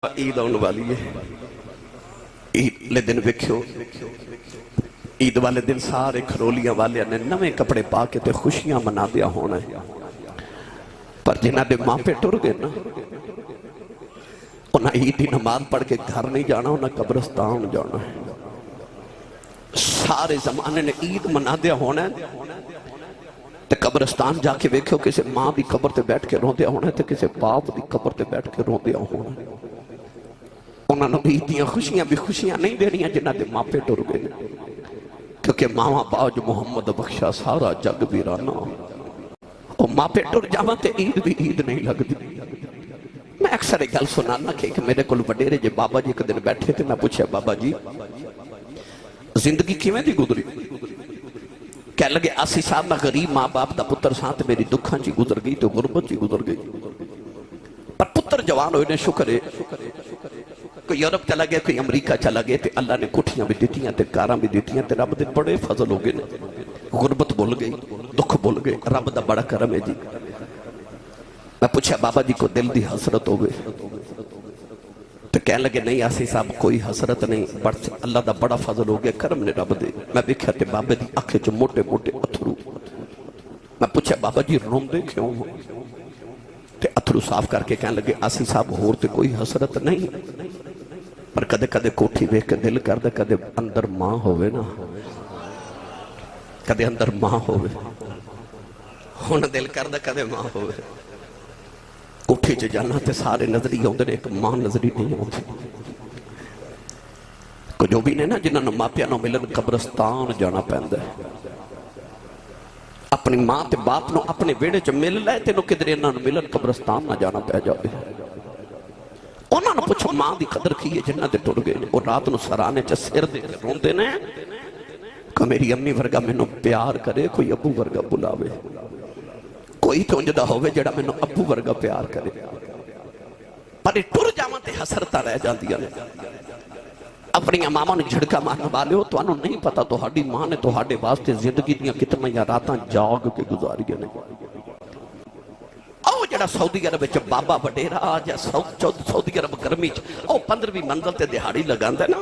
عید آنے والی ہے. عید والے دن ویکھو، عید والے دن سارے کھرولیاں والے نے نویں کپڑے پا کے تے خوشیاں منا دیا ہونا ہے. پر جنہاں دے ماں پہ ٹر گئے نا، انہاں عید دی نماز پڑھ کے گھر نہیں جانا، انہاں قبرستان جانا ہے. سارے زمانے نے عید منا دیا ہونا ہے تے قبرستان جا کے ویکھو کسی ماں دی قبر تے بیٹھ کے رو دیا ہونا ہے تے کسی باپ دی قبر تے بیٹھ کے رو دیا ہونا ہے. انہوں نے عید دیاں خوشیاں بھی خوشیاں نہیں دینیاں جنہاں دے ماں پہ ٹر گئے، کیونکہ ماں باج محمد بخشا سارا جگ ویرانا. اور ماں پہ ٹر جاواں تے عید بھی عید نہیں لگدی. میں اکثر ایک گل سنانا کہ میرے کول وڈیرے جے بابا جی ایک دن بیٹھے تھے، میں پوچھا بابا جی زندگی کیویں دی گزری؟ کہہ لگے آسی صاحب میں غریب ماں باپ دا پتر ساتھ میری دکھاں چی گزر گئی تو غربت چی گزر گئی. پر پتر جوان ہوئے نے شکر ہے، کوئی یورپ چلا گیا، کوئی امریکہ چلا گیا تے اللہ نے کٹھیاں بھی دیتیاں تے کاراں بھی دیتیاں تے رب دے بڑے فضل ہو گئے نے. غربت بھول گئی، دکھ بھول گئے، رب دا بڑا کرم ہے جی. میں پوچھا بابا جی کو دل دی حسرت ہو گئے؟ تو کہنے لگے نہیں آسی صاحب کوئی حسرت نہیں، اللہ دا بڑا فضل ہو گیا، کرم نے رب دے. میں دیکھا تے بابے دی آنکھیں جو موٹے موٹے اتھرو. میں پوچھا بابا جی روندے کیوں ہو؟ تے اتھرو صاف کر کے کہنے لگے آسی صاحب ہور تے کوئی حسرت نہیں، پر کدے کدے کوٹھی ویکھ کے دل کر دے کدے اندر ماں ہوئے نا، کدے اندر ماں ہوئے. ہن دل کر دے کدے ماں ہوئے. کوٹھی چ جانا تے سارے نظری ہوندے نے، ایک ماں نظری نہیں ہوندی. کو جو بھی نے نا جنہاں نوں ماپیاں نوں ملن قبرستان جانا پیندا ہے. اپنی ماں تے باپ نوں اپنے ویڑے چ مل لے تے نو کدھر انہاں نوں ملن قبرستان نہ جانا پے جاوے. انہاں نوں پوچھو ماں دی قدر کی ہے جنہاں تے ٹر گئے نے. اور رات نوں سرانے چ سر دے کے روندے نے کہ میری امی ورگا مینوں پیار کرے، کوئی ابو ورگا بلاوے، کوئی تو انجدہ ہوئے جڑا مینوں ابو ورگا پیار کرے. پر ٹر جاواں تے حسرتاں رہ جاندیاں نے. اپنی ماما نے جھڑکا مارنا والے ہو تو انہوں نہیں پتا تو ہاڑی ماں نے تو ہاڑے واسطے زندگی دیاں کتنا یا راتاں جاگ کے گزاری نے. او جڑا سعودی عرب وچ بابا وڈیرا یا سعودی عرب گرمی چ او 15ویں منزل تے دہاڑی لگاندا ہے نا،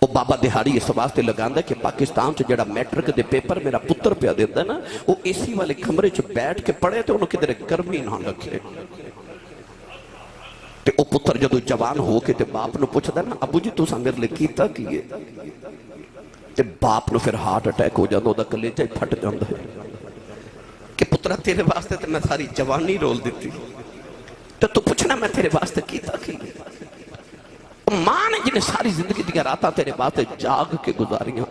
او بابا دہاڑی اس واسطے لگاندا ہے کہ پاکستان چ جڑا میٹرک دے پیپر میرا پتر پیا دیندا ہے نا، او اے سی والے کمرے چ بیٹھ کے پڑھے تے انہوں کدھر گرمی نہ لگے. تے او پتر جدو جوان ہو کے تے باپ نو پوچھدا نا ابو جی تساں میرے لئے کیتا کیے؟ تے باپ نو پھر ہارٹ اٹیک ہو جاندا، دا کلیجہ ہی پھٹ جاندا ہے کہ پترا تیرے واسطے تے میں ساری جوانی رول دیتی، تو پوچھنا میں تیرے واسطے کیتا کیے؟ ماں نے جنہیں ساری زندگی دیا راتاں تیرے واسطے جاگ کے گزاریاں.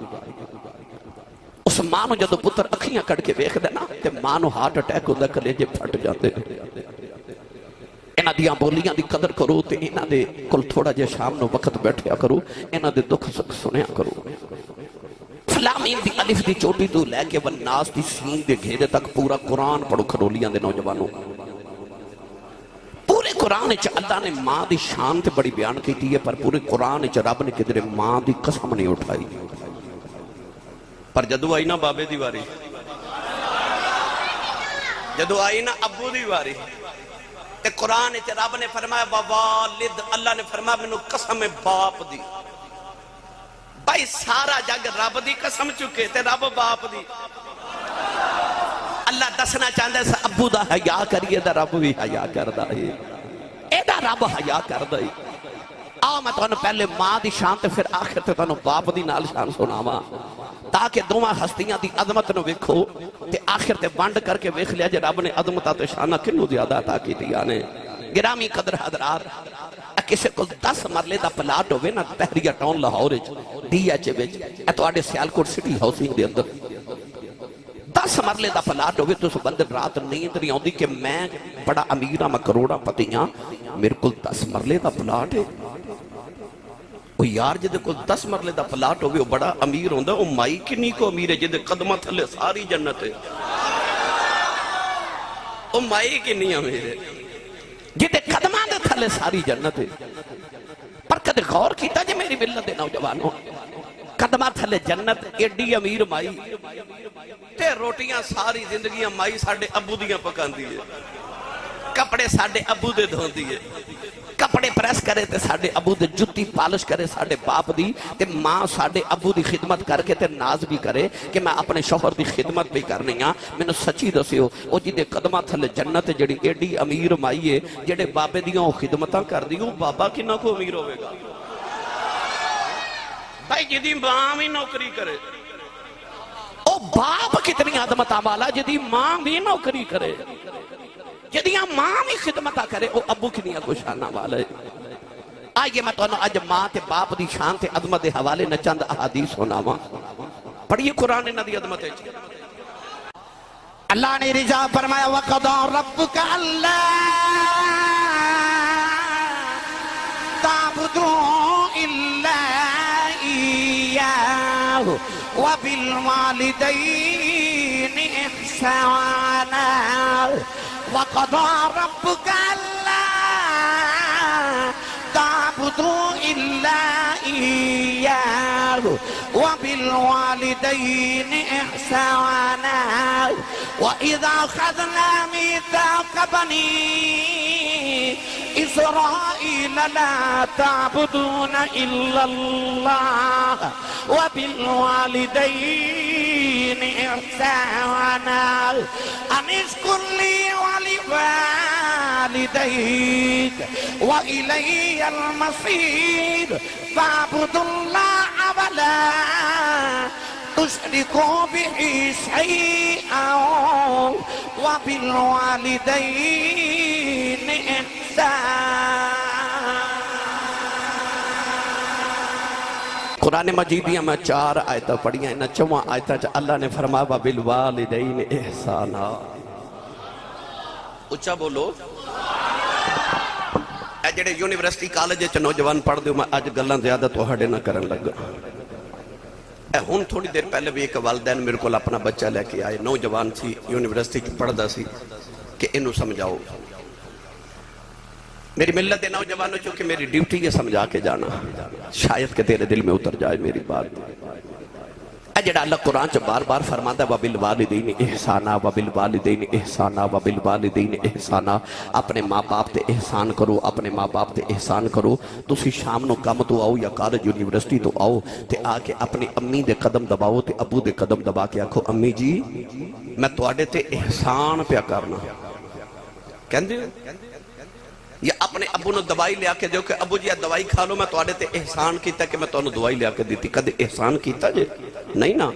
اس ماں نو جدو پتر اکھیاں کڑ کے ویکھ دے نا تے ماں نو ہارٹ اٹیک ہوندا، کلیجے پھٹ جاندے. انہاں دیاں بولیاں دی قدر کرو تے انہاں دے کل تھوڑا جے شام نو وقت بیٹھیا کرو، انہاں دے دکھ سکھ سنیا کرو. فلامین دی الف دی چوٹی تو لے کے والناس دی سین دے گھیرے تک پورا قرآن پڑھو کھرولیاں دے نوجوانوں. پورے قرآن چ اللہ نے ماں دی شان تے بڑی بیان کیتی ہے، پر پورے قرآن چ رب نے کدھر ماں دی قسم نہیں اٹھائی. پر جدو آئی نا بابے دی واری، جدو آئی نا ابو دی واری، تے قرآن چ رب نے فرمایا ووالد، اللہ نے فرمایا منو قسم باپ دی. بھائی سارا جگ رب دی قسم چکے تے رب باپ دی. اللہ دسنا چاہتا ہے ابو دا حیا کریے دا رب بھی حیا کردہ ہے، اے دا رب حیا کردہ ہے. آؤ میں تو پہلے ماں دی شان تے پھر آخر تے تو باپ دی نال شان سناواں، تاکہ دوما ہستیاں دی عظمت نو ویکھو تے آخر تے بانڈ کر کے ویکھ لیا جے رب نے عظمتہ تے شانہ کنو زیادہ عطا کی دیا نے. گرامی قدر حضرات، کسی کو 10 مرلے دا پلاٹ ہوئے نا تحریہ ٹاؤن لاہور ڈی ایچ وچ، اے تو آڑے سیالکوٹ سٹی ہاؤسنگ دے اندر 10 مرلے دا پلاٹ ہوئے تو اس بندر رات نیند نہیں آؤں دی کہ میں بڑا امیرہ میں کروڑا پتیاں میرے کل 10 مرلے دا پلاٹ ہے. وہ یار جدے کو 10 مرلے دا پلاٹ ہوئے وہ بڑا امیر ہوندہ، وہ مائی کنی کو امیر ہے جدے قدمہ تھلے ساری جنت ہے. وہ مائی کنی امیر ہے جدے قدمہ دے تھلے ساری جنت ہے. پر کدے غور کیتا جے میری ملت دے نوجوانوں، قدمہ تھلے جنت ایڈی امیر مائی تے روٹیاں ساری زندگیاں مائی ساڑھے ابو دیاں پکان دیئے، کپڑے ساڑھے ابو دے دھون دیئے، کپڑے پریس کرے تے ساڈے ابو دے جُتی پالش کرے ساڈے باپ دی تے ماں ساڈے ابو دی خدمت کر کے تے ناز بھی کرے کہ میں اپنے شوہر دی خدمت بھی کرنی ہاں مینوں سچی دسیو او جی دے قدماں تھلے جنت جڑی ایڈی امیر مائی ہے جڑے بابے دیاں خدمتاں کر دی او بابا کنا کو امیر ہوے گا بھائی جدی ماں بھی نوکری کرے او باپ کتنی عظمتاں والا جدی ماں بھی نوکری کرے جدیاں ماں بھی خدمتاں کرے او ابو کنیا کو شانہ والا ہے آئیے میں تو اج ماں تے باپ دی شان تے عظمت دے حوالے نہ چند احادیث ہونا ماں پڑھئے قرآن نہ دی عظمت ہے اللہ نے رضا فرمایا وَقَضَى رَبُّكَ أَلَّا تَعْبُدُوا إِلَّا إِيَّاهُ وَبِالْوَالِدَيْنِ إِحْسَانًا وَقَضَى رَبُّكَ أَلَّا تعبدوا إلا إياه وبالوالدين إحسانا وإذا أخذنا ميثاق بني إسرائيل لا تعبدون إلا الله وبالوالدين إحسانا أن اشكر لي ولوالديك وإلي المصير فاعبدوا الله ولا تشركوا به شيئا وبالوالدين إحسانا قرآن مجیدیاں میں 4 آیتیں پڑھیاں انہاں 4 آیتیں اللہ نے فرمایا وَبِالْوَالِدَيْنِ إِحْسَانًا اچھا بولو اے جڑے یونیورسٹی کالج وچ نوجوان پڑھ دیو میں اج گلاں زیادہ تہاڈے نہ کرن لگا اے ہن تھوڑی دیر پہلے بھی ایک والدین میرے کول اپنا بچہ لے کے آئے نوجوان سی یونیورسٹی وچ پڑھدا سی کہ اینو سمجھاؤ میری ملت دے نوجوانوں چونکہ میری ڈیوٹی یہ سمجھا کے جانا شاید کہ تیرے دل میں اتر جائے میری بات اے جڑا اللہ قرآن چ بار بار فرماتا ہے وَبِالْوَالِدَيْنِ إِحْسَانًا وَبِالْوَالِدَيْنِ إِحْسَانًا وَبِالْوَالِدَيْنِ إِحْسَانًا اپنے ماں باپ تے احسان کرو اپنے ماں باپ تے احسان کرو تسی شام نو کم تو آؤ یا کالج یونیورسٹی تو آؤ تے آ کے اپنی امی دے قدم دباؤ تے ابو دے قدم دبا کے آکھو امی جی میں تواڈے تے احسان پیا کرنا کہندے یا اپنے ابو نے دوائی لیا کے دیو کہ ابو جی دوائی کھا لو میں تواڈے تے احسان کیتا کہ میں تانوں دوائی لیا کے دیتی کدے احسان کیتا جے نہیں نا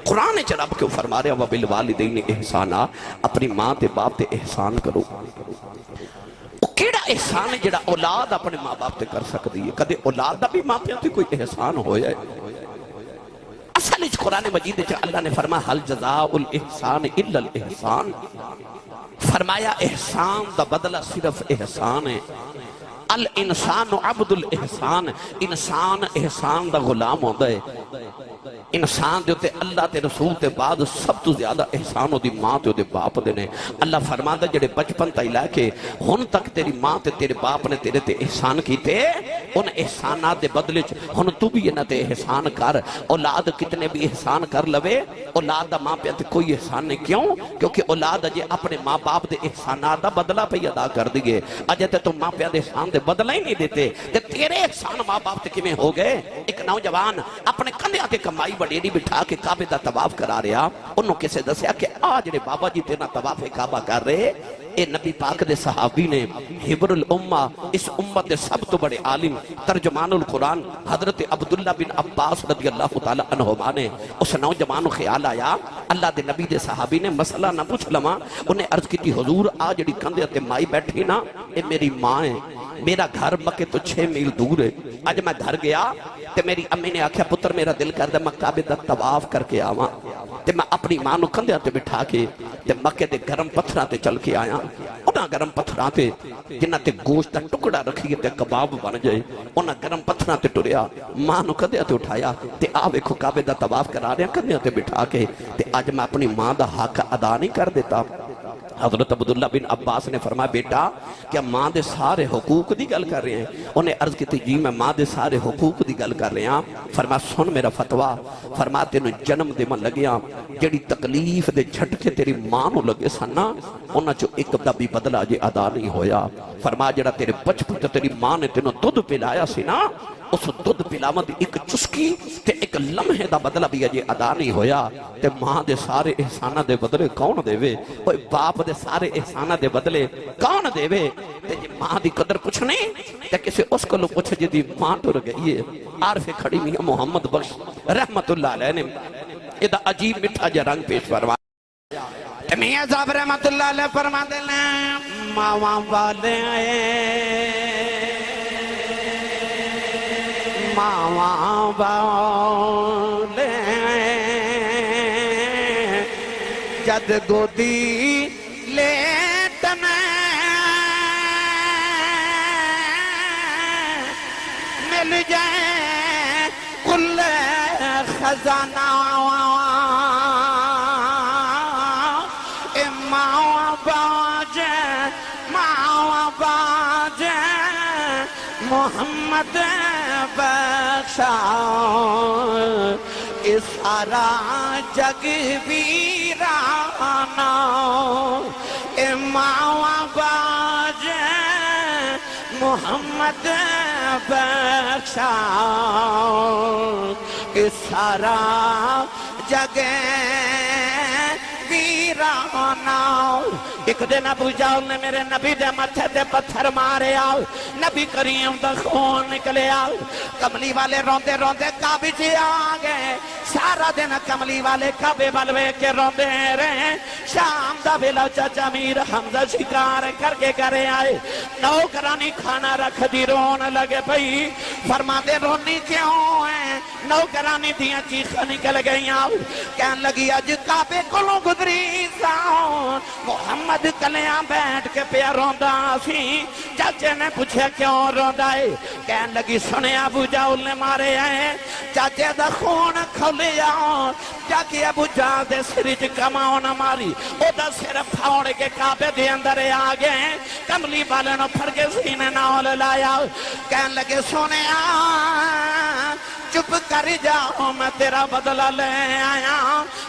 قرآن چ رب کیوں فرما رہا وَبِالْوَالِدَيْنِ إِحْسَانًا اپنی ماں تے باپ تے احسان کرو وہ کیڑا احسان ہے جڑا اولاد اپنے ماں باپ تے کر سکتی ہے کدے اولاد دا بھی ماں پیوں تے کوئی احسان ہو جائے اصل اس قرآن مجید چ اللہ نے فرمایا حل جزاء الاحسان الا الاحسان فرمایا احسان دا بدلہ صرف احسان ہے الانسان عبد الاحسان انسان احسان دا غلام ہوتا ہے انسان دے ہوتے اللہ تے رسول تے بعد سب تو زیادہ احسان ہو دی ماں تے ہو دے باپ دے نے اللہ فرماتا جڑے بچپن تا لے کے ہن تک تیری ماں تے تیرے باپ نے تیرے تے احسان کیتے ان احسانات دے بدلے ہن تو بھی انہاں تے احسان کر اولاد کتنے بھی احسان کر لوے اولاد دا ماں پہ تے کوئی احسان نہیں کیوں کیونکہ اولاد اجے اپنے ماں باپ دے احسانات دا بدلہ پہ ادا کر دیے اجے تے تو ماں پہ دے احسان دے بدلہ ہی نہیں دیتے تے تیرے احسان ماں باپ تے کیویں ہو گئے ایک نوجوان اپنے کندھیاں تے کمائی وڈیری بٹھا کے کعبے دا طواف کرا رہا انہوں کسے دسیا کہ آج نے بابا جی تینا طواف کعبہ کر رہے اے نبی پاک دے صحابی نے حبر الامہ اس امت دے سب تو بڑے عالم ترجمان القرآن حضرت عبداللہ بن عباس رضی اللہ تعالیٰ عنہما نے اس نوجوان خیال آیا اللہ دے نبی دے صحابی نے مسئلہ نہ پوچھ لما انہیں عرض کی تھی حضور آج جڑی کندھے تے مائی بیٹھی نا اے میری ماں ہے میرا گھر مکے تو 6 میل دور ہے آج میں گھر گیا تے میری امی نے آکھیا پتر میرا دل کر دے میں کعبے دا طواف کر کے آواں تے میں اپنی ماں نو کندھیاں تے بٹھا کے تے مکے دے گرم پتھراں تے چل کے آیا انہاں گرم پتھراں تے جنہاں تے گوشت دا ٹکڑا رکھیے تے کباب بن جائے انہاں گرم پتھراں تے ٹریا ماں نو کندھیاں تے اٹھایا تے آ ویکھو کعبے دا طواف کرا رہے کندھیاں تے بٹھا کے تے اج میں اپنی ماں دا حق ادا نہیں کر دیتا حضرت عبداللہ بن عباس نے فرمایا بیٹا کیا ماں دے سارے حقوق دی گل کر رہے ہیں؟ انہیں عرض کی تھی جی میں ماں دے سارے حقوق دی گل کر رہے ہیں۔ فرمایا سن میرا فتوہ، فرمایا تینوں جنم دے من لگیا جڑی تکلیف دے جھٹکے تیری ماں نو لگے سننا انہاں چو ایک دا بھی بدلہ جے ادا نہیں ہویا۔ فرمایا جڑا تیرے بچپن تے تیری ماں نے تینوں دودھ پلایا سی نا اس دودھ پلاون دی ایک چسکی تے ایک لمحے دا بدلہ بھی اجے ادا نہیں ہویا تے ماں دے سارے احسانہ دے بدلے کون دے وے؟ اوے باپ دے سارے احسانہ دے بدلے کون دے وے؟ تے جی ماں دی قدر کچھ نہیں تے کسے اس کو لو پوچھ جی دی ماں ٹر گئی ہے۔ عارف کھڑی میاں محمد بخش رحمت اللہ علیہ نے ادا عجیب مٹھا جا رنگ پیش فرمایا۔ میاں صاحب رحمت اللہ علیہ فرما دینا ماواں والے ماواں والے جد گودی لیٹنے مل جائے کل خزانہ محمد بخشا اس سارا جگ ویرانا امام باج محمد بخشا اس سارا جگ ویرانا۔ ایک دن ابو جہل نے میرے نبی دے متھے تے پتھر مارے آؤ، نبی کریم دا خون نکلے آؤ، کملی والے روندے روندے کعبے چ آ گئے، سارا دن کملی والے کعبے والوے کے روندے رہے۔ شام دا ویلا چاچا میر حمزہ شکار کر کے کرے آئے، نوکرانی کھانا رکھ دی رون لگے پئی، فرما دے رونی کیوں ہے؟ نوکرانی دیاں چیخ نکل گئی آؤ، کہن لگی اج کعبے کولوں گزری ساؤ، محمد کلیاں بیٹھ کے پیا روندا سی۔ چاچے نے پوچھا کیوں روندا ہے؟ کہن لگی سنے ابو جہل نے مارے ہیں، چاچے دا خون کھولیا جا کے ابو جہل دے سر وچ کماؤ نہ ماری، او دا سر پھاڑ کے کعبے دے اندر آ گئے۔ کملی والے نو پھڑ کے سینے نال لایا، کہن لگے سونے چپ کر جاؤ میں تیرا بدلہ لے آیا۔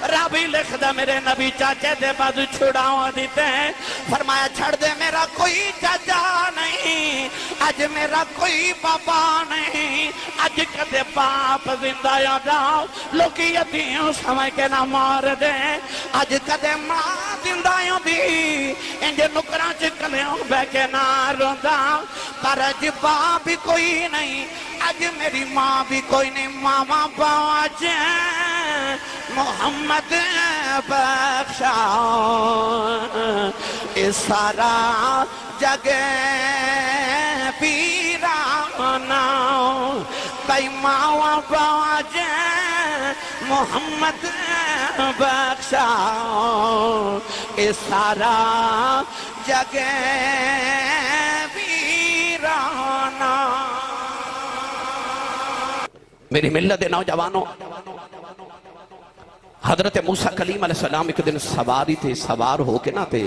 ربی لکھ دا میرے نبی چاچے دے بعد چھڑاؤ دیتے، فرمایا چھڑ دے میرا کوئی چاچا نہیں، آج میرا کوئی بابا نہیں، آج کدے باپ زندہ یاداؤ لوکی یتیوں سمجھ کے نہ مار دے، آج کدے ماں زندہ یادی انجھے نکران چکلیوں بے کے نہ روندا، پر آج باپ بھی کوئی نہیں، آج میری ماں بھی کوئی نہیں، ماما باج محمد بخشا اس سارا جگ پیرانا، کئی ماما باج محمد بخشا اس سارا جگ پیرانا۔ میری ملت نوجوانوں، حضرت موسیٰ کلیم علیہ السلام ایک دن سواری تھے، سوار ہو کے نہ تھے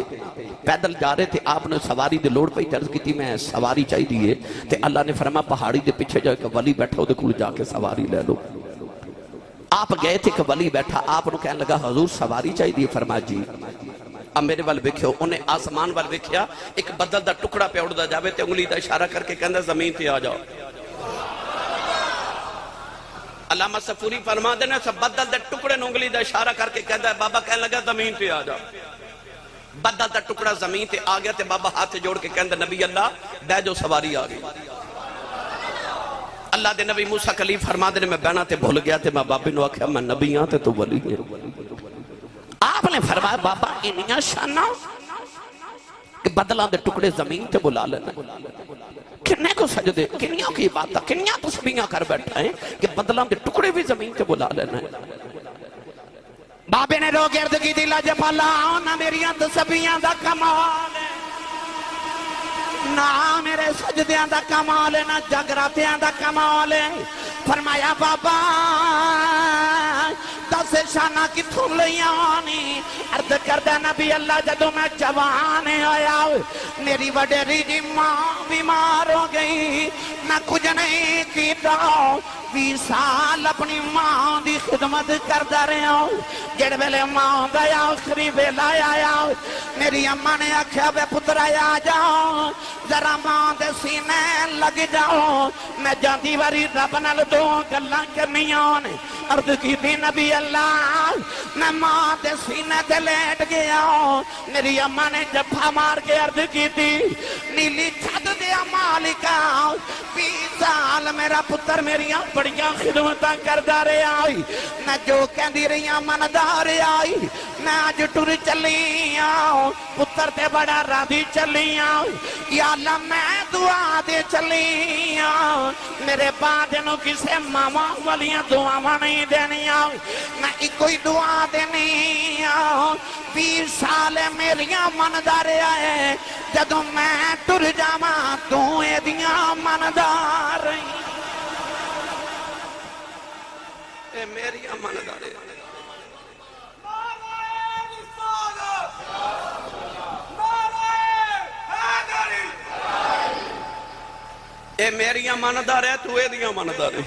پیدل جا رہے تھے، آپ نے سواری دے لوڑ پہ عرض کی تھی میں سواری چاہی دیئے تے اللہ نے فرمایا پہاڑی دے پیچھے جا کہ ولی بیٹھا ہو دے کھول جا کے سواری لے لو۔ آپ گئے تھے کہ ولی بیٹھا، آپ نے کہنے لگا حضور سواری چاہی دیئے، فرمایا جی۔ اب میرے وال ویکھو، انہیں آسمان وال ویکھیا ایک بدل دا ٹکڑا پہ اڑ دا جاوے تے انگلی دا اشارہ کر کے کہندہ زمین پہ آ جاؤ۔ علامہ صفوری فرما دینا سب بدل دے ٹکڑے نونگلی دا اشارہ کر کے کہتا ہے بابا کہنے لگا زمین پہ آ جا، بدل دا ٹکڑا زمین پہ آ گیا تے بابا ہاتھ جوڑ کے کہتا ہے نبی اللہ بے جو سواری آ گئی۔ اللہ دے نبی موسیٰ کلیم فرما دینے میں بہنا تے بھول گیا تے میں بابی نو آکھیا میں نبی ہاں تے تو ولی ہے۔ آپ نے فرمایا بابا انیاں شانہ کہ بدلان دے ٹکڑے زمین تے بلا لینا، کنے کو سجدے کنیاں کی باتاں کنیاں تسبیحاں کر بیٹھا ہے کہ بدلان دے ٹکڑے بھی زمین تے بلا لینا ہے۔ بابے نے رو گرد کی دل جپالا نہ میریاں تسبیحاں دا کمال ہے، نہ میرے سجدیاں دا کمال ہے، نہ جگراتیاں دا کمال ہے۔ فرمایا بابا دس شانہ کتھوں لیانی عرض کردہ نبی اللہ جدو میں جوان آیا میری وڈیری جی ماں بیمار ہو گئی میں کچھ نہیں کیتا 20 سال اپنی ماں دی خدمت کردہ رہا ہوں جڑ ویلے ماں دا آخری ویلا آیا میری اماں نے آکھیا بے پتر آیا جاؤ ذرا ماں دے سینے لگ جاؤ میں جاندی واری رب نال دو گلاں کرنیاں نے عرض کی تھی نبی اللہ میں ماں دے سینے تے لیٹ گیا میری اماں نے جفا مار کے عرض کی تھی نیلی چھت دیا مالکا 20 سال میرا پتر میریاں بڑیاں خدمتاں کردہ رہے آئی میں جو کہندی رہیاں مندار آئی میں آج ٹر چلی آؤں پتر تے بڑا راضی چلی آؤں یا اللہ میں دعا دے چلی آؤں میرے بعد نو کسے ماما والیاں دعا نہیں دینی آؤں میں ایک کوئی دعا دینی آؤں 20 سال میریاں مندار آئے جدو میں ٹر جاواں تو اے دیاں مندار اے میری اماندار اے میری اماندار ہے تو اے دیاں اماندار ہے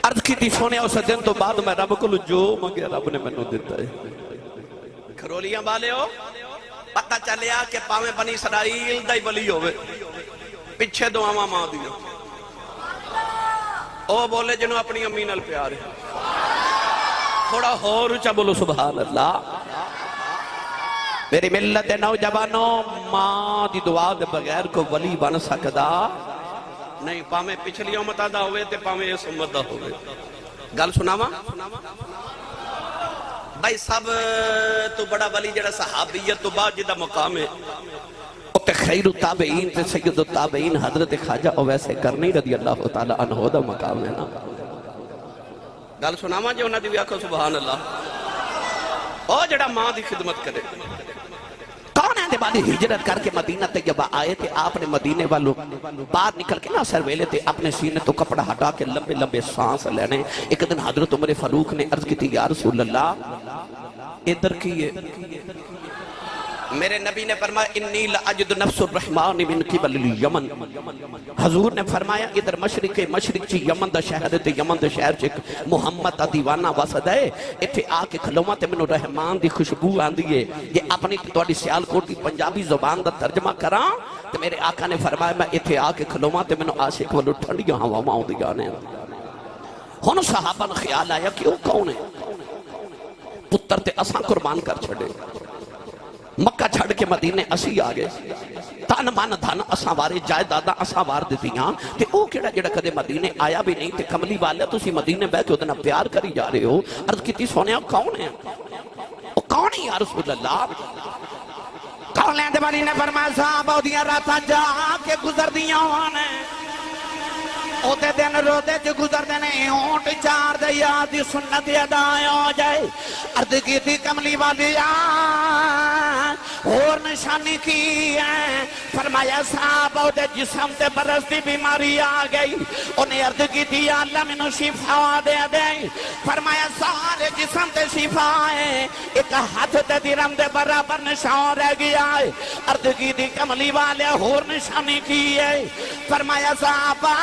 عرض کی تھی سونے اس دن تو بعد میں رب کو جو مانگے رب نے میں نے دیتا ہے کھرولیاں بالے ہو پتہ چلیا کہ پاویں بنی اسرائیل دائی ولی ہوئے پچھے دعاواں ماں دیا او بولے جنہوں اپنی امی نال پیار ہے تھوڑا اور اچھا بولو سبحان اللہ میری ملت نوجوانوں ماں دی دعا دے بغیر کو ولی بن سکدا نہیں پاویں پچھلی امت دا ہوئے تے پاویں اس امت دا ہوئے گل سناواں بھائی سب تو بڑا ولی جڑا صحابیت تو بعد جدا مقام ہے تے خیر التابعین تے سید التابعین حضرت خواجہ اویس کرنی رضی اللہ تعالی عنہ دا مقام ہے نا گل سناواں جو انہاں دی آکھو سبحان اللہ او جڑا ماں دی خدمت کرے کون ہے دے بعد ہجرت کر کے مدینہ طیبہ آئے تھے آپ نے مدینے والوں باہر نکل کے نا سر ویلے تھے اپنے سینے تو کپڑا ہٹا کے لمبے لمبے سانس لینے ایک دن حضرت عمر فاروق نے عرض کی تھی یا رسول اللہ ادھر کیے میرے نبی نے فرمایا انی لأجد نفس الرحمن من قبل الیمن حضور نے فرمایا ادھر مشرق چی یمن دا شہر تے یمن دا شہر چک محمد دا دیوانہ وسد ہے اتھے آ کے کھلومہ تے منو رحمان دی خوشبو آندی ہے یہ اپنی توڑی سیال کوٹی پنجابی زبان دا ترجمہ کران تے میرے آقا نے فرمایا میں اتھے آ کے کھلومہ تے منو عاشق والو ٹھنڈیاں ہوا ماؤں دی گانے ہونو صحابہ نے خیال آیا کہ وہ کون ہے پتر تے اساں قربان کر چھڑے مکہ چھڑ کے مدینے اسی آگے تن من دھن اساں وارے جائیداداں اساں وار دیتیاں تے او کیڑا جڑا کدے مدینے آیا بھی نہیں تے کملی والے تسی مدینے بیٹھ کے ادنا پیار کری جا رہے ہو عرض کیتی سونیا کون ہے او کون ہے یا رسول اللہ کون لیندے والی نے فرمایا صحابہ دیاں راتاں جا کے گزر دیاں ہونے او دے دن رو دے جو گزر دینے اونٹ چار دے یاد سنت ادائے ہو جائے عرض کی تھی کملی والی اور نشانی کی ہے فرمایا صحابہ دے جسم تے برستی بیماری آگئی انہیں عرض کی تھی یا اللہ منو شفا دے دے فرمایا سارے جسم تے شفا ہے ایک ہاتھ تے درم دے برابر نشان رہ گیا ہے عرض کی تھی کملی والے اور نشانی کی ہے فرمایا صحابہ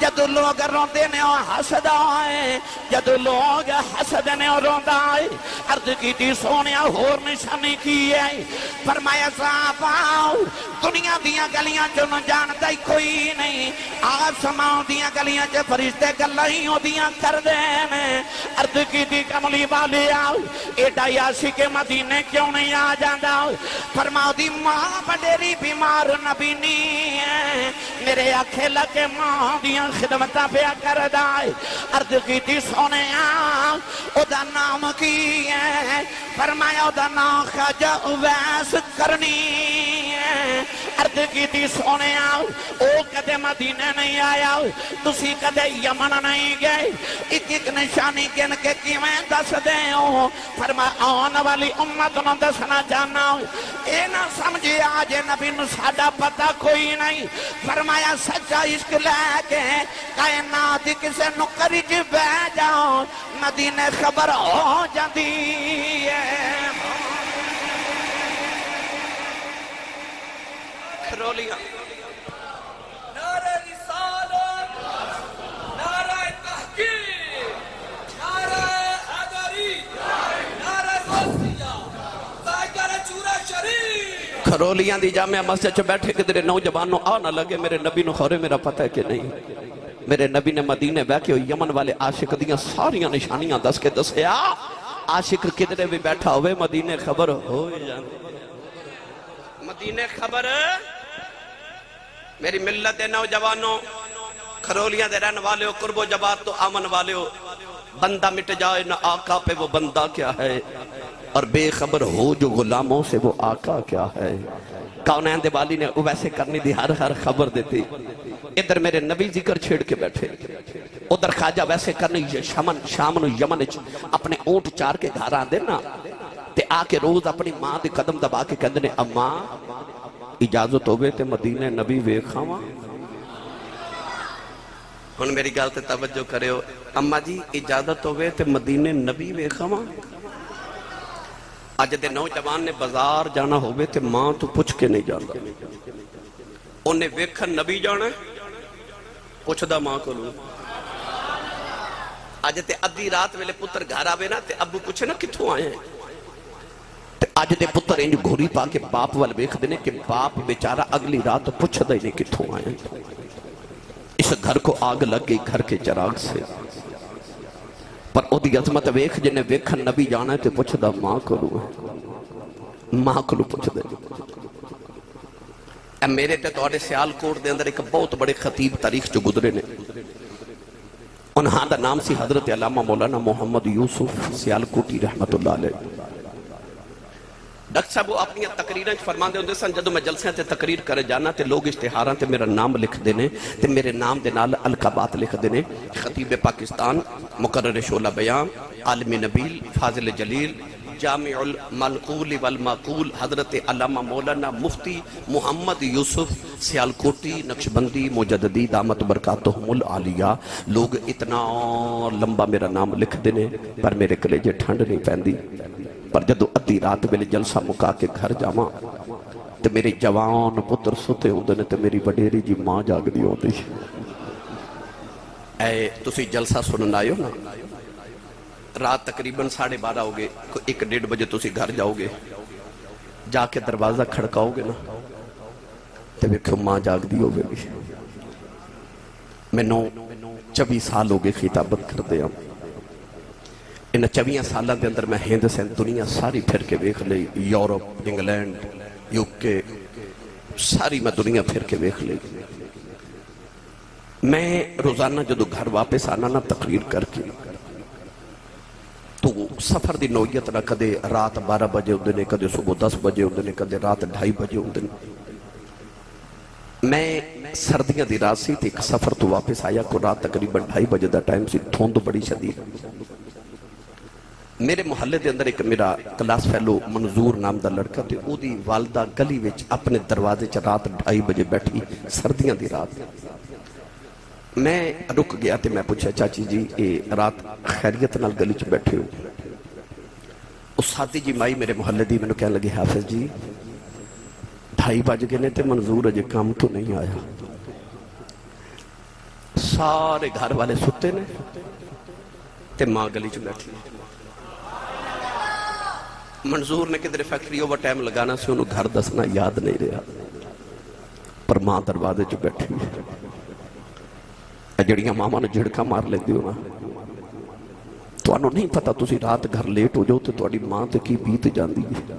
جدو لوگ روندے نے اور حسد آئے جدو لوگ حسد نے اور روندہ آئے عرض کی تھی سونیا اور نشانی کی ہے فرمایا صحابہ دنیا دیاں گلیاں جو نہ جانتا ہی کوئی نہیں آسمان دیاں گلیاں جو فرشتے گلائیں ہو دیاں کر دینے عرض کی تھی کملی والی آؤ ایڈا یاسی کے مدینے کیوں نہیں آ جاندہ فرماؤ دی ماں بڑیری بیمار نبی نہیں ہے میرے آنکھیں لگے ماں دیاں خدمتہ پیا کر دائے عرض کی تھی سونے آؤ او دا نام کی ہے فرمایا او دا نام خواجہ اویس کرنی ہے عرض کی تھی سونے آؤ او کدے مدینے نہیں آیا تسی کدے یمن نہیں گئے ایک ایک نشانی گن کے کیویں دس دے ہو فرمایا آن والی امت نو دسنا چاہنا اے نہ سمجھے آج نبی نو ساڈا پتہ کوئی نہیں فرمایا سچا عشق لے کے کائنات کسے نکری چ بہ جاؤ مدینے خبر ہو جاندی ہے کھرولیاں نعرہ رسالت نعرہ تحقیق نعرہ حیدری نعرہ غوثیہ زائقہ چورہ شریف کھرولیاں دی جامعہ مسجد چ بیٹھے کہ تیرے نوجوانوں آ نہ لگے میرے نبی نو خورے میرا پتہ ہے کہ نہیں میرے نبی نے مدینے بہ کے یمن والے عاشق دیاں ساریاں نشانیاں دس کے دسیا عاشق کدھرے بھی بیٹھا ہوئے مدینے خبر ہو جاندی مدینے خبر میری ملت دے نوجوانوں کھرولیاں دے رہن والے ہو قرب و جبات تو آمن والے ہو بندہ مٹ جائے نہ آقا پہ وہ بندہ کیا ہے اور بے خبر ہو جو غلاموں سے وہ آقا کیا ہے کونین دے والی نے ویسے کرنی دی ہر خبر دیتی ادھر میرے نبی ذکر چھیڑ کے بیٹھے ادھر خواجہ ویسے کرنی شام نو یمن اپنے اونٹ چار کے گھر آن دینا تے آ کے روز اپنی ماں دے قدم دبا کے کہندے نے اماں اجازت ہوئے تے مدینے نبی ویکھاواں ہن میری گل تے توجہ کریو اماں جی اجازت ہوئے تے مدینے نبی ویکھاواں اج دے نوجوان نے بازار جانا ہوئے تے ماں تو پوچھ کے نہیں جاندا انہیں ویکھن نبی جانا پوچھدا ماں کو لوں اج تے ادھی رات ویلے پتر گھر آوے نا تے ابو پوچھے نا کتھوں آئے ہیں آج دے پتر انج گھوری پا کے باپ وال ویکھ دینے کہ باپ بیچارہ اگلی رات پوچھدا ہی نہیں کتھوں آئے اس گھر کو آگ لگ گئی گھر کے چراغ سے پر او دی عظمت ویکھ جنہیں ویکھن نبی جانا ہے تے پوچھدا ماں کو لوں ماں کو لوں پوچھدے اے میرے تے توڑے سیال کوٹ دے اندر ایک بہت بڑے خطیب تاریخ جو گزرے نے انہاں دا نام سی حضرت علامہ مولانا محمد یوسف سیال کوٹی رحمت اللہ علیہ ڈاکٹر صاحب وہ اپنی تقریریں فرمان دے ہوندے سن جدوں میں جلسے تے تقریر کرے جانا تے لوگ اشتہاراں تے میرا نام لکھ دینے تے میرے نام دے نال القابات لکھ دینے خطیب پاکستان مقرر شعلہ بیان عالم نبیل فاضل جلیل جامع المنقول والمعقول حضرت علامہ مولانا مفتی محمد یوسف سیالکوٹی نقشبندی مجددی دامت برکاتہم العالیہ لوگ اتنا لمبا میرا نام لکھ دینے پر میرے کلیجے ٹھنڈ نہیں پہندی پر جدو ادھی رات ویلے جلسہ مکا کے گھر جاواں تے میری جوان پتر ستے ہوندے نے تے میری وڈیری جی ماں جاگ دی ہوندی اے تسی جلسہ سنن آئے ہو نا رات تقریباً 12:30 ہو گئے 1-1:30 بجے تسی گھر جاؤ گے جا کے دروازہ کھڑکاؤ گے نا تے ویکھو ماں جاگ دی ہوگی میں 24 سال ہو گئے خطابت کر دیا ان 24 سالہ دے اندر میں ہند سے دنیا ساری پھر کے ویکھ لئی یورپ انگلینڈ یوکے ساری میں دنیا پھر کے ویکھ لئی میں روزانہ جدو گھر واپس آنا نا تقریر کر کے تو سفر دی نوعیت نہ کدے رات 12 بجے ہوندے نے کدے صبح 10 بجے ہوندے نے کدے رات 2:30 بجے ہوندے نے میں سردیاں دی رات سی تے ایک سفر تو واپس آیا کو رات تقریباً 2:30 بجے دا ٹائم سی دھند بڑی شدید میرے محلے دے اندر ایک میرا کلاس فیلو منظور نام دا لڑکا تے او دی والدہ گلی وچ اپنے دروازے چ رات 2:30 بجے بیٹھی سردیاں دی رات میں رک گیا تے میں پوچھا چاچی جی اے رات خیریت نال گلی چ بیٹھے ہو اس ساتھی جی مائی میرے محلے دی میں کہنے لگے حافظ جی 2:30 بج گئے نے تے منظور اجے کام تو نہیں آیا سارے گھر والے ستے نے تے ماں گلی چ بیٹھی منظور نے کدھر فیکٹری اوور ٹائم لگانا سے انہوں گھر دسنا یاد نہیں رہا پر ماں دروازے چ بیٹھی جڑیاں ماما نے جھڑکا مار لیندی ہو نا تو انہوں نہیں پتا تسی رات گھر لیٹ ہو جاؤ تو تواڈی ماں تے کی بیت جاندی ہے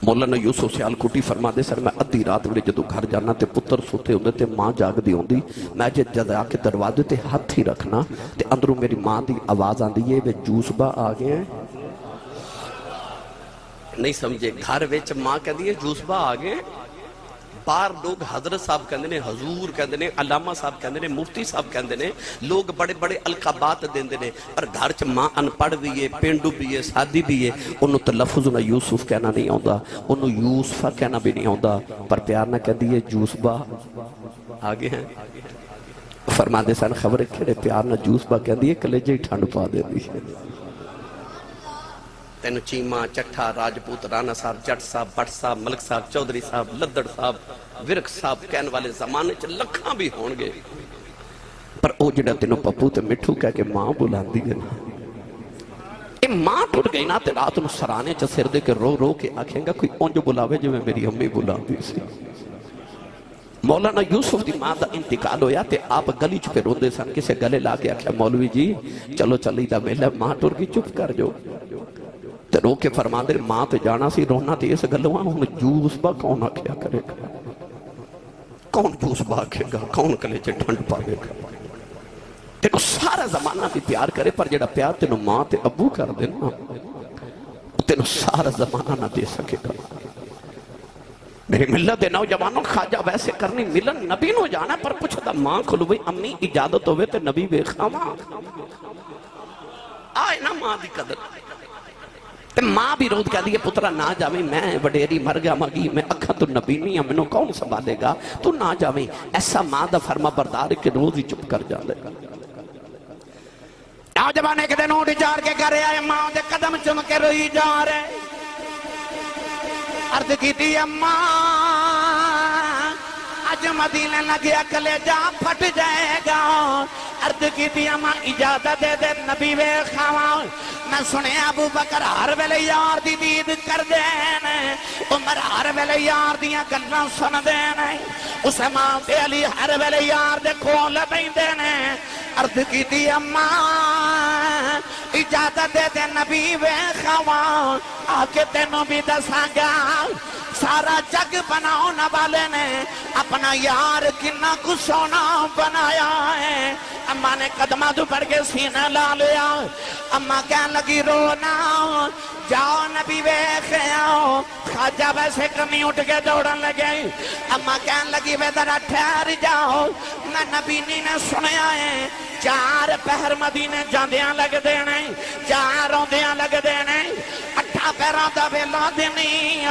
مولانا یوسف سیالکوٹی فرما دے سر میں ادھی رات ویلے جدو گھر جانا تے پتر سوتے ہوندے تے ماں جاگ دی ہوندی میں جد آ کے دروازے تے ہاتھ ہی رکھنا تے اندروں میری ماں دی آواز آندی ہے وے جوس با آ گئے ہیں نہیں سمجھے گھر وچ ماں کہندی ہے جوس با آ گئے باہر لوگ حضرت صاحب کہندے نے، حضور کہندے نے، علامہ صاحب کہندے نے، مفتی صاحب کہندے نے، لوگ بڑے بڑے القابات دیندے نے، پر گھر چ ماں ان پڑھ بھی ہے، پینڈو بھی ہے، سادی بھی ہے، انہوں تلفظ نہ یوسف کہنا نہیں آندا، انہوں یوسفہ کہنا بھی نہیں آندا، پر پیار نہ کہہ دیئے جوسبہ آگے ہیں فرما دے سان خبر کھڑے پیار نہ جوسبہ کہہ دیئے کلیجے ہی ٹھنڈ پا دے دی تینو چیمہ، چٹھا، راجپوت، رانا صاحب، جٹ صاحب، بٹ صاحب، ملک صاحب، چودری صاحب، لدڑ صاحب، ورک صاحب کہن والے زمانے چ لکھاں بھی ہون گے، پر او جڑا تینو پپو تے مٹھو کہہ کے ماں بلان دی گنا اے ماں ٹوٹ گئی نا تے رات نو سرانے چ سر دے کے رو رو کے آکھیں گا کوئی اونج بلاوے جو میں میری امی بلان دی سی مولانا یوسف دی ماں دا انتقال ہویا تے آپ گلی چ پہ روندے سن کسے گلے لا کے آکھیا مولوی جی چلو چلی دا میلہ ماں ٹوٹ گئی چپ کر جو تے رو کے فرما دے ماں تے جانا سی رونا تے اس گلوان ہوں جوس با کون آکھیا کرے گا کون جوس با آکھے گا کون کلے چے ٹھنڈ پاوے گا تینو سارا زمانہ بھی پیار کرے پر جڑا پیار تینو ماں تے ابو کر دے نا تینو سارا زمانہ نہ دے سکے گا میری ملت دے نوجوانوں خواجہ ویسے کرنی ملن نبی نو جانا پر پوچھو دا ماں کھلو بھئی امی اجازت ہوئے تے نبی بے خواہ آئے نا ماں دی قدر تے ماں بھی رود کہہ دیئے پترہ نہ جاویں میں وڈیری مر گیا مگی میں اکھا تو نبی نہیں ہمیں کون سنبھالے گا تو نہ جاویں ایسا ماں دا فرما بردار کے روز ہی چپ کر جا لے گا نوجوانے کے دن اٹھ جار کے گھر آئے ماں دے قدم چم کے روئی جا رہے عرض کی دی اماں آج مدینہ لگیا کلے جا پھٹ جائے گا عرض کی دی اماں اجازت دے دے نبی وے خواہ میں سنے ابو بکر ہر ویلے یار دی دید کر دینے عمر ہر ویلے یار دیاں گلنا سن دینے عثمان تے علی ہر ویلے یار دے کھول بین دینے عرض کی دی اماں اجازت دے دے نبی وے خواہ آکے تینوں بھی دساں گا سارا جگ بناؤن والے نے اپنا یار کنا کو سونا بنایا ہے اماں نے قدمہ تو پڑھ کے سینہ لا لیا اماں کہنے لگی رونا جاؤ نبی ویکھے آؤ خواجہ ویسے کمی اٹھ کے دوڑن لگے اماں کہنے لگی وے ذرا ٹھہر جاؤ میں نبی نے سنیا ہے 4 پہر مدینے جاندیاں لگ دینے 4 روندیاں لگ دینے 8 پیروں دا ویلا دینی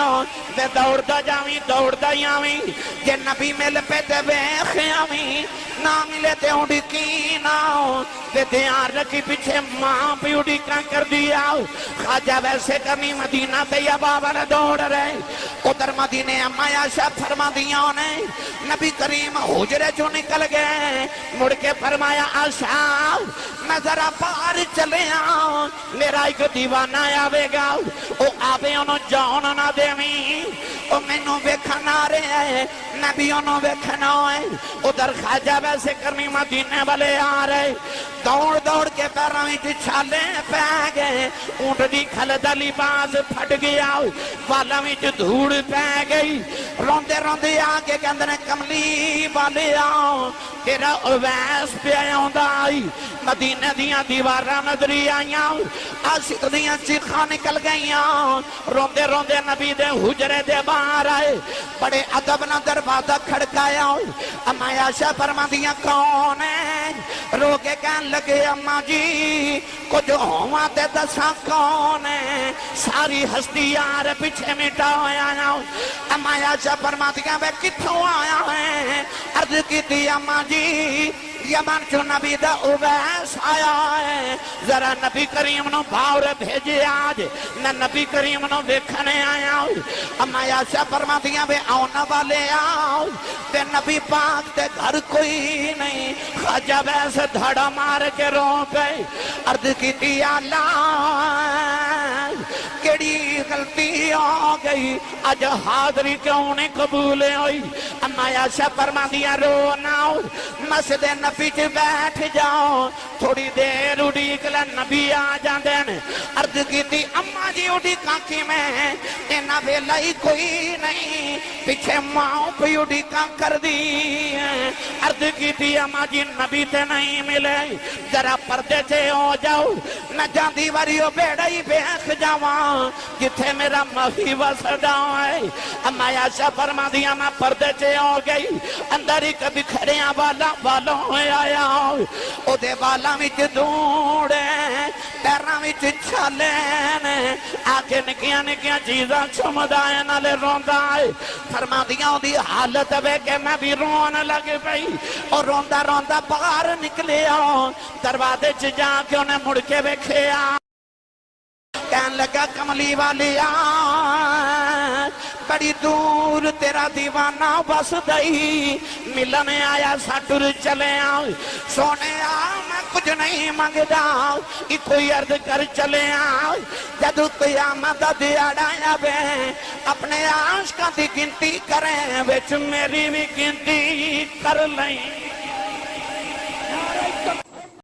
تے دوڑدا جاویں جے نبی مل پہ تے ویکھے آویں نہ ملے تے اڈکی نہ تے دیار رکھی پیچھے ماں بھی اڈکاں کر دیا خواجہ ویسے کمی مدینہ تے یا بابر دوڑ رہے ادھر مدینے اماں عائشہ فرما دیاں نے نبی کریم حجرے جو نکل گئے مڑ کے فرمایا عائشہ میں ذرا باہر چلے آؤں میرا ایک دیوانہ آوے گا او آوے انہوں جاؤن نہ دیویں او مینوں ویکھنا رہے نبی انہوں ویکھنا ہے ادھر خواجہ ویسے کرمی مدینے والے آ رہے دوڑ دوڑ کے پیروں میں چھالے پہ گئے اونٹ دی کھلدا لباس پھٹ گیا والا میں دھوڑ پہ گئی روندے روندے آگے کے اندر کملی والے آؤ تیرا اویس پہ آئی مدینہ دیاں دیواراں نظری آئیاں عاشق دیاں چیخاں نکل گئیاں روندے روندے نبی دے حجرے دے باہر آئے بڑے ادب نہ دروازہ کھڑکایا اماں عائشہ فرما دیاں کون ہے رو کے کہنے لگے اماں جی کچھ ہوا تے دساں کون ہے ساری ہستی یار پیچھے مٹا ہویا اماں عائشہ فرما دیاں وہ کتھوں آیا ہے عرض کی تھی اماں جی یمن جو نبی دا اویس آیا ہے ذرا نبی کریم نو باور بھیجے آج نہ نبی کریم نو دیکھنے آیا اما عائشہ فرما دیا بے آنا والے آؤ تے نبی پاک تے گھر کوئی نہیں خواجہ ویسے دھڑا مار کے رو گئے عرض کی تھی اللہ کیڑی غلطی ہو گئی آج حاضری کیوں نہیں قبول ہوئی اما عائشہ فرما دیا رو ناؤ مسجد نبی چ بیٹھ جاؤ تھوڑی دیر اڑیک لے نبی آ جاندے ہیں عرض کیتی اماں جی اڑیکاں کیویں انہاں ویلا ہی کوئی نہیں پیچھے ماں پہ اڑیکاں کر دی عرض کیتی اماں جی نبی تے نہیں ملے ذرا پردے سے ہو جاؤ نہ جاندی واریو بیڑا ہی بیخ جاواں جتھے میرا مہی وسدا ہے اما عائشہ فرما دیا میں پردے سے ہو گئی اندر ہی کبھی کھڑیاں والوں آیا او دے والاں وچ دوڑے پیراں وچ چھالے نے آکے نکیاں نکیاں چیزاں چمدا ہے نالے روندا ہے فرما دیا او دی حالت وے کہ میں بھی رون لگ پئی اور روندا روندا باہر نکلیا دروازے چ جا کے انہیں مڑ کے ویکھیا کہن لگا کملی والیا بڑی دور تیرا دیوانہ بس دئی ملن آیا ساٹر چلے آؤ سونے میں کچھ نہیں مانگدا ایک کوئی عرض کر چلے آؤ جدو قیامت دا دیاڑا آوے اپنے عاشقاں دی گنتی کریں وچ میری بھی گنتی کر لیں